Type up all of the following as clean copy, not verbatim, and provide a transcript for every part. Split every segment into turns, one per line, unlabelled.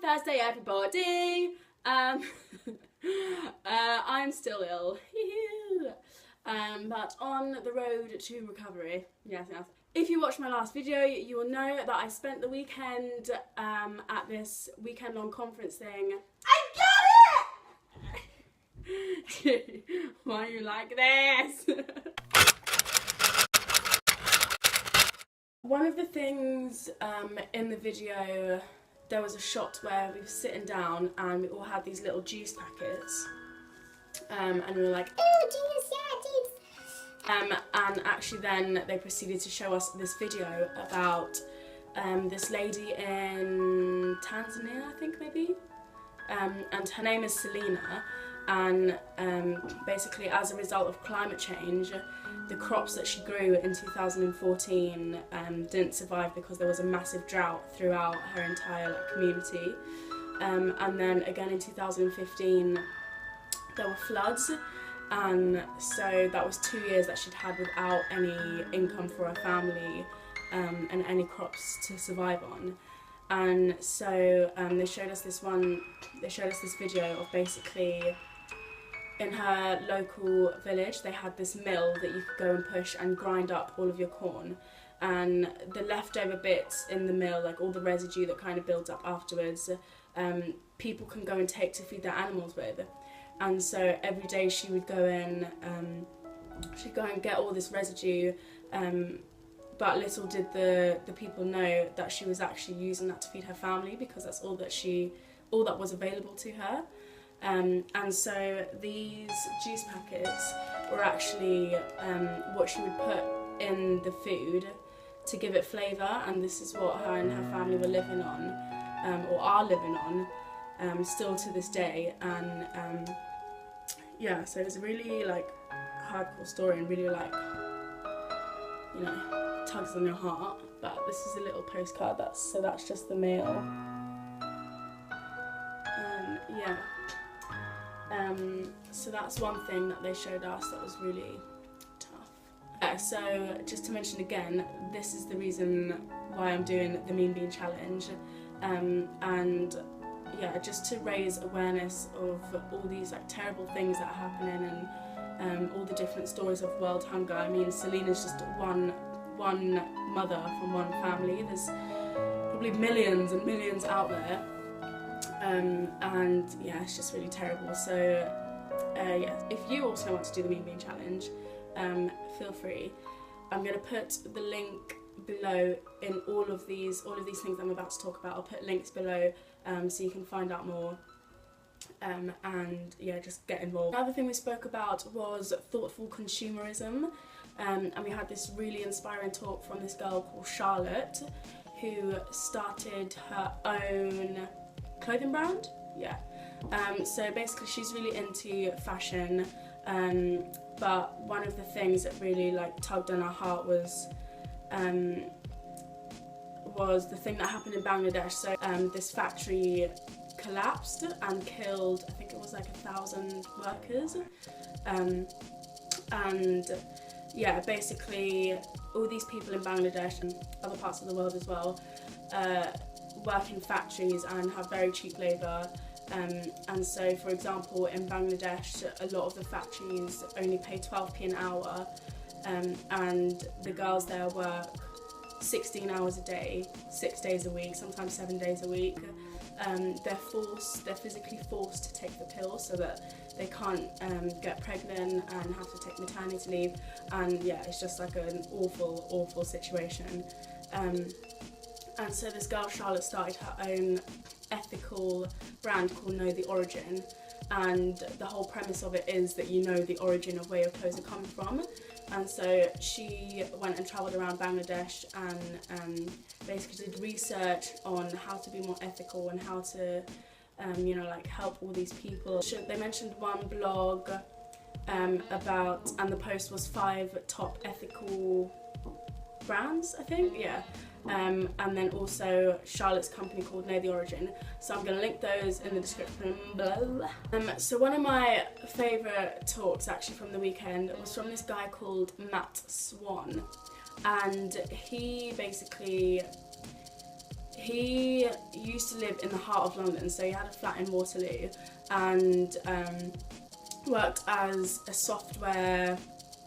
Thursday, everybody. I'm still ill, but on the road to recovery. Yes. If you watched my last video, you will know that I spent the weekend at this weekend-long conference thing. I got it! Why are you like this? One of the things in the video, there was a shot where we were sitting down and we all had these little juice packets, and we were like, oh, juice, yeah, juice. And actually then they proceeded to show us this video about this lady in Tanzania, I think maybe, and her name is Selena, and basically as a result of climate change, the crops that she grew in 2014 didn't survive because there was a massive drought throughout her entire community, and then again in 2015 there were floods, and so that was 2 years that she'd had without any income for her family and any crops to survive on. And so they showed us this video of basically in her local village they had this mill that you could go and push and grind up all of your corn, and the leftover bits in the mill, like all the residue that kind of builds up afterwards, people can go and take to feed their animals with. And so every day she would go in, she'd go and get all this residue, but little did the people know that she was actually using that to feed her family, because that's all that was available to her. And so these juice packets were actually what she would put in the food to give it flavour, and this is what her and her family were living on, or are living on, still to this day. And yeah, so it was a really like hardcore story and really like, you know, tugs on your heart. But this is a little postcard, so that's just the mail. Yeah. So that's one thing that they showed us that was really tough. Yeah, so just to mention again, this is the reason why I'm doing the Mean Bean Challenge, and yeah, just to raise awareness of all these like terrible things that are happening, and all the different stories of world hunger. I mean, Selena's just one mother from one family. There's probably millions and millions out there. And yeah, it's just really terrible. So yeah, if you also want to do the Mean Bean Challenge, feel free. I'm going to put the link below in all of these things I'm about to talk about. I'll put links below so you can find out more, and yeah, just get involved. Another thing we spoke about was thoughtful consumerism, and we had this really inspiring talk from this girl called Charlotte, who started her own clothing brand. Yeah. So basically she's really into fashion, but one of the things that really like tugged on her heart was the thing that happened in Bangladesh. So this factory collapsed and killed, I think it was like 1,000 workers, and yeah, basically all these people in Bangladesh and other parts of the world as well work in factories and have very cheap labour, and so for example in Bangladesh a lot of the factories only pay 12p an hour, and the girls there work 16 hours a day, 6 days a week, sometimes 7 days a week. They're physically forced to take the pill so that they can't get pregnant and have to take maternity leave, and yeah, it's just like an awful situation. And so this girl Charlotte started her own ethical brand called Know the Origin, and the whole premise of it is that you know the origin of where your clothes are coming from. And so she went and travelled around Bangladesh and basically did research on how to be more ethical and how to you know, like help all these people. They mentioned one blog about, and the post was 5 top ethical brands, I think, yeah. And then also Charlotte's company called Know the Origin. So I'm going to link those in the description below. So one of my favourite talks actually from the weekend was from this guy called SWAN, and he basically he used to live in the heart of London, so he had a flat in Waterloo, and worked as a software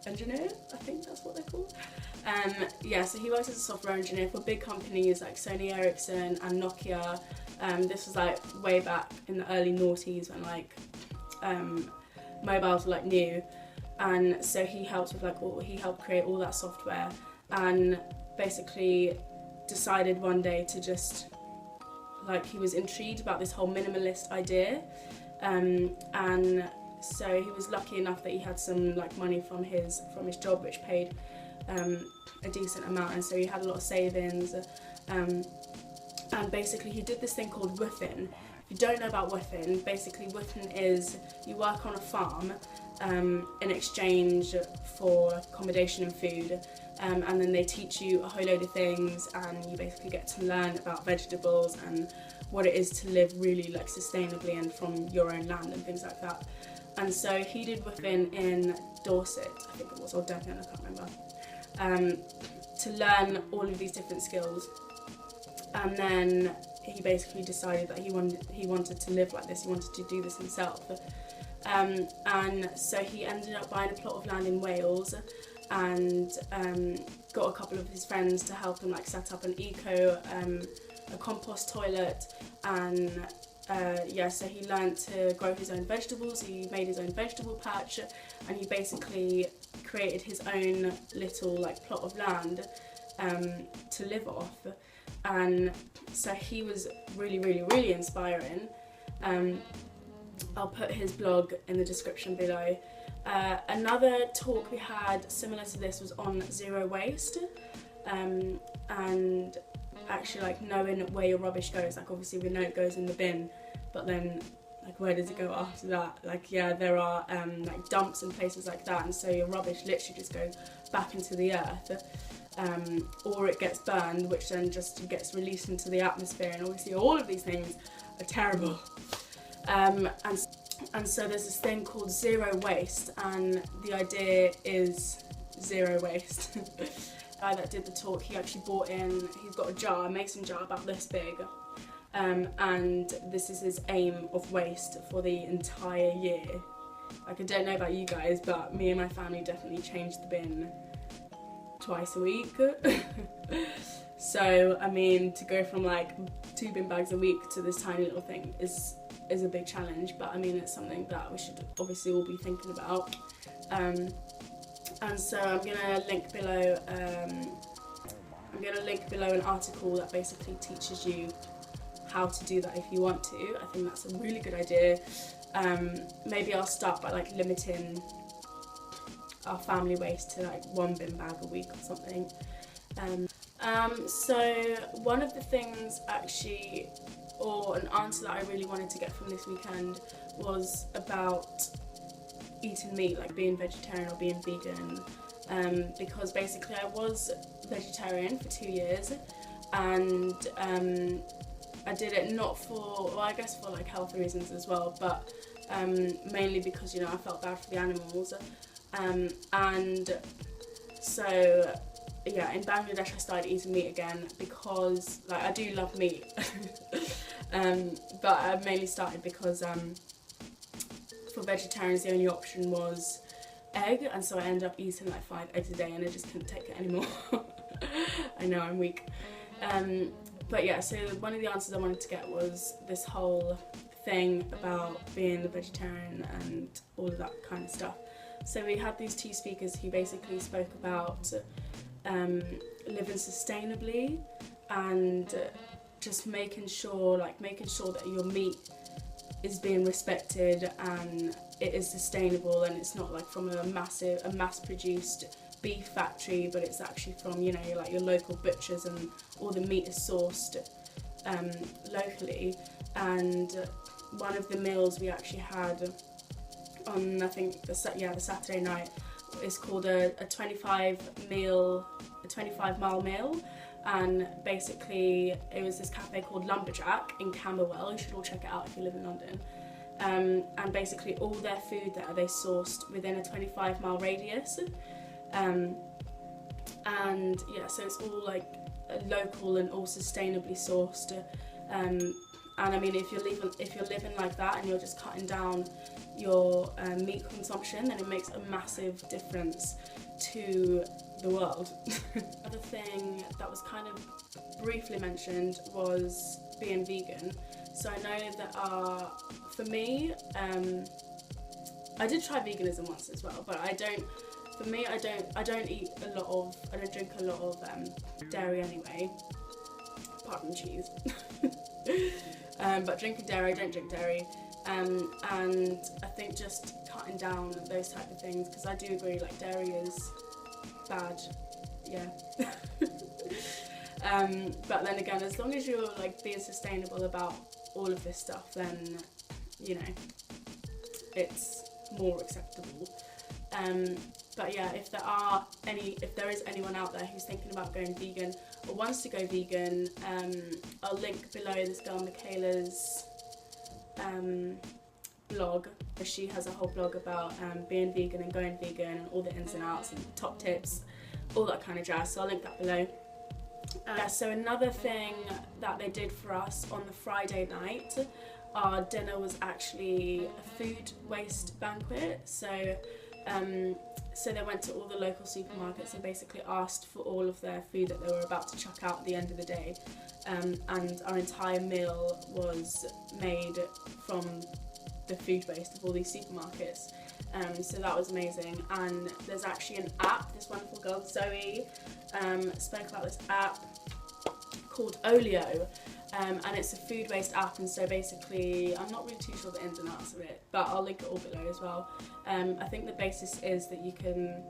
engineer, I think that's what they're called. Yeah, so he works as a software engineer for big companies like Sony Ericsson and Nokia. This was like way back in the early noughties when like mobiles were like new, and so he helped with like he helped create all that software, and basically decided one day to just like, he was intrigued about this whole minimalist idea, and so he was lucky enough that he had some like money from his job, which paid a decent amount, and so he had a lot of savings, and basically he did this thing called woofing. If you don't know about woofing, basically woofing is you work on a farm in exchange for accommodation and food, and then they teach you a whole load of things, and you basically get to learn about vegetables and what it is to live really like sustainably and from your own land and things like that. And so he did woofing in Dorset, I think it was, or Devon, I can't remember, to learn all of these different skills. And then he basically decided that he wanted to live like this, he wanted to do this himself. And so he ended up buying a plot of land in Wales, and got a couple of his friends to help him like set up a compost toilet, and yeah, so he learned to grow his own vegetables, he made his own vegetable patch, and he basically created his own little like plot of land to live off. And so he was really, really, really inspiring. I'll put his blog in the description below. Another talk we had similar to this was on zero waste, and actually like knowing where your rubbish goes. Like obviously we know it goes in the bin, but then like where does it go after that? Like yeah, there are like dumps and places like that, and so your rubbish literally just goes back into the earth, or it gets burned, which then just gets released into the atmosphere, and obviously all of these things are terrible. And so there's this thing called zero waste, and the idea is zero waste. The guy that did the talk, he actually he's got a jar, a mason jar about this big, and this is his aim of waste for the entire year. Like I don't know about you guys, but me and my family definitely change the bin twice a week. So I mean, to go from like 2 bin bags a week to this tiny little thing is a big challenge, but I mean it's something that we should obviously all be thinking about. And so I'm gonna link below an article that basically teaches you how to do that if you want to. I think that's a really good idea. Maybe I'll start by like limiting our family waste to like 1 bin bag a week or something. So one of the things actually, or an answer that I really wanted to get from this weekend, was about eating meat, like being vegetarian or being vegan, because basically I was vegetarian for 2 years, and I did it not for, well I guess for like health reasons as well, but mainly because, you know, I felt bad for the animals, and so yeah, in Bangladesh I started eating meat again because like I do love meat. But I mainly started because for vegetarians the only option was egg, and so I ended up eating like 5 eggs a day, and I just couldn't take it anymore. I know, I'm weak. But yeah, so one of the answers I wanted to get was this whole thing about being a vegetarian and all of that kind of stuff. So we had these 2 speakers who basically spoke about living sustainably and just making sure that your meat is being respected and it is sustainable, and it's not like from a mass-produced beef factory, but it's actually from, you know, your local butchers, and all the meat is sourced locally. And one of the meals we actually had on, I think the Saturday night, is called a 25 mile meal, and basically it was this cafe called Lumberjack in Camberwell. You should all check it out if you live in London. And basically all their food there they sourced within a 25-mile radius, and yeah, so it's all like local and all sustainably sourced. And I mean, if you're living like that and you're just cutting down your meat consumption, then it makes a massive difference to the world. Another thing that was kind of briefly mentioned was being vegan. So I know that for me, I did try veganism once as well, but I don't drink a lot of dairy anyway, apart from cheese. But drinking dairy, I don't drink dairy. And I think just cutting down those type of things, because I do agree, like, dairy is bad, yeah. But then again, as long as you're like being sustainable about all of this stuff, then, you know, it's more acceptable. But yeah, if there is anyone out there who's thinking about going vegan or wants to go vegan, I'll link below this girl Michaela's blog. She has a whole blog about being vegan and going vegan and all the ins and outs and top tips, all that kind of jazz, so I'll link that below. So another thing that they did for us on the Friday night, our dinner was actually a food waste banquet. So they went to all the local supermarkets and basically asked for all of their food that they were about to chuck out at the end of the day, and our entire meal was made from the food waste of all these supermarkets. So that was amazing. And there's actually an app, this wonderful girl Zoe spoke about this app called OLIO, and it's a food waste app. And so basically, I'm not really too sure the ins and outs of it, but I'll link it all below as well. I think the basis is that you can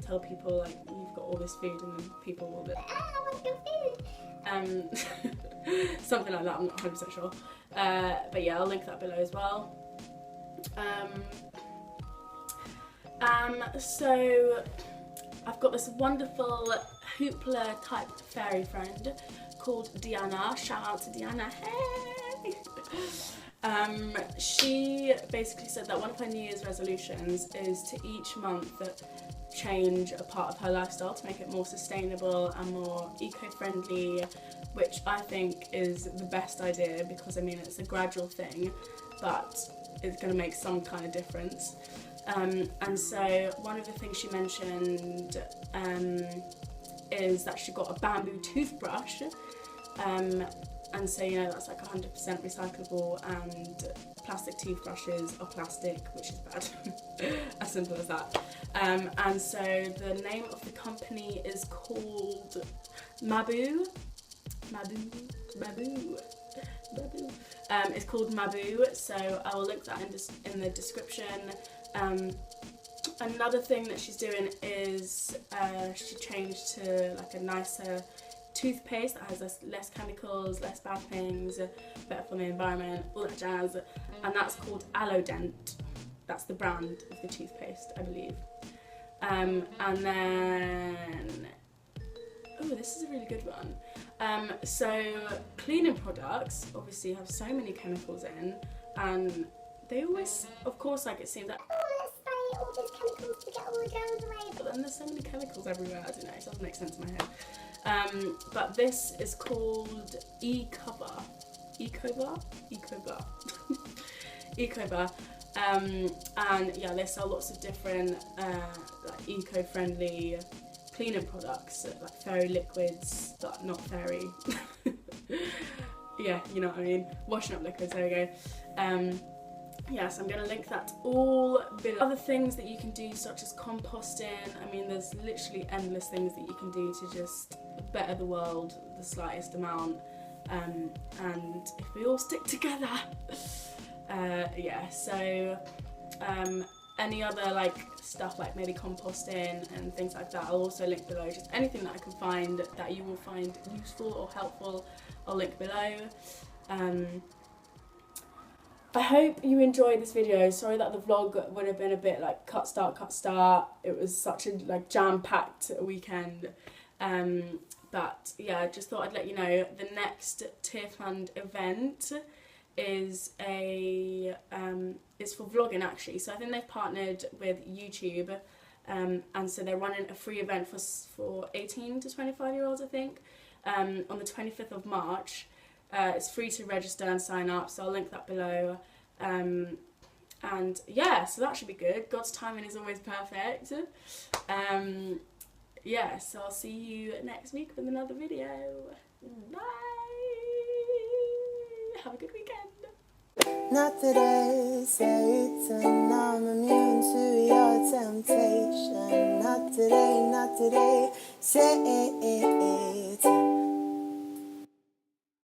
tell people, like, you've got all this food, and then people will be like, I want your food. Something like that, I'm not 100% sure. But yeah, I'll link that below as well. So I've got this wonderful hoopla type fairy friend called Diana. Shout out to Diana, hey! She basically said that one of her New Year's resolutions is to each month change a part of her lifestyle to make it more sustainable and more eco-friendly, which I think is the best idea, because I mean, it's a gradual thing, but it's going to make some kind of difference. And so one of the things she mentioned is that she got a bamboo toothbrush, and so, you know, that's like 100% recyclable, and plastic toothbrushes are plastic, which is bad. As simple as that. And so the name of the company is called Maboo. It's called Maboo, so I will link that in the description. Another thing that she's doing is she changed to like a nicer toothpaste that has less chemicals, less bad things, better for the environment, all that jazz, and that's called Allodent. That's the brand of the toothpaste, I believe. And then, oh, this is a really good one. So cleaning products obviously have so many chemicals in, and they always, of course, like, it seems like, oh, let's spray all these chemicals to get all the germs away, but then there's so many chemicals everywhere, I don't know, it doesn't make sense in my head. But this is called ECOVER. ECOVER. And yeah, they sell lots of different like eco-friendly cleaning products, like fairy liquids, but not fairy. Yeah, you know what I mean. Washing up liquids, there we go. Yes, I'm going to link that all below. Other things that you can do, such as composting. I mean, there's literally endless things that you can do to just better the world the slightest amount. And if we all stick together, yeah. So any other like stuff, like maybe composting and things like that, I'll also link below. Just anything that I can find that you will find useful or helpful, I'll link below. I hope you enjoyed this video. Sorry that the vlog would have been a bit like cut start. It was such a like jam-packed weekend. But yeah, just thought I'd let you know the next TEARFUND event is it's for vlogging actually. So I think they've partnered with YouTube, and so they're running a free event for 18 to 25-year-olds, I think. on the 25th of March. It's free to register and sign up, so I'll link that below. And yeah, so that should be good. God's timing is always perfect. Yeah, so I'll see you next week with another video. Bye! Have a good weekend.
Not today, Satan, I'm immune to your temptation. Not today, Satan.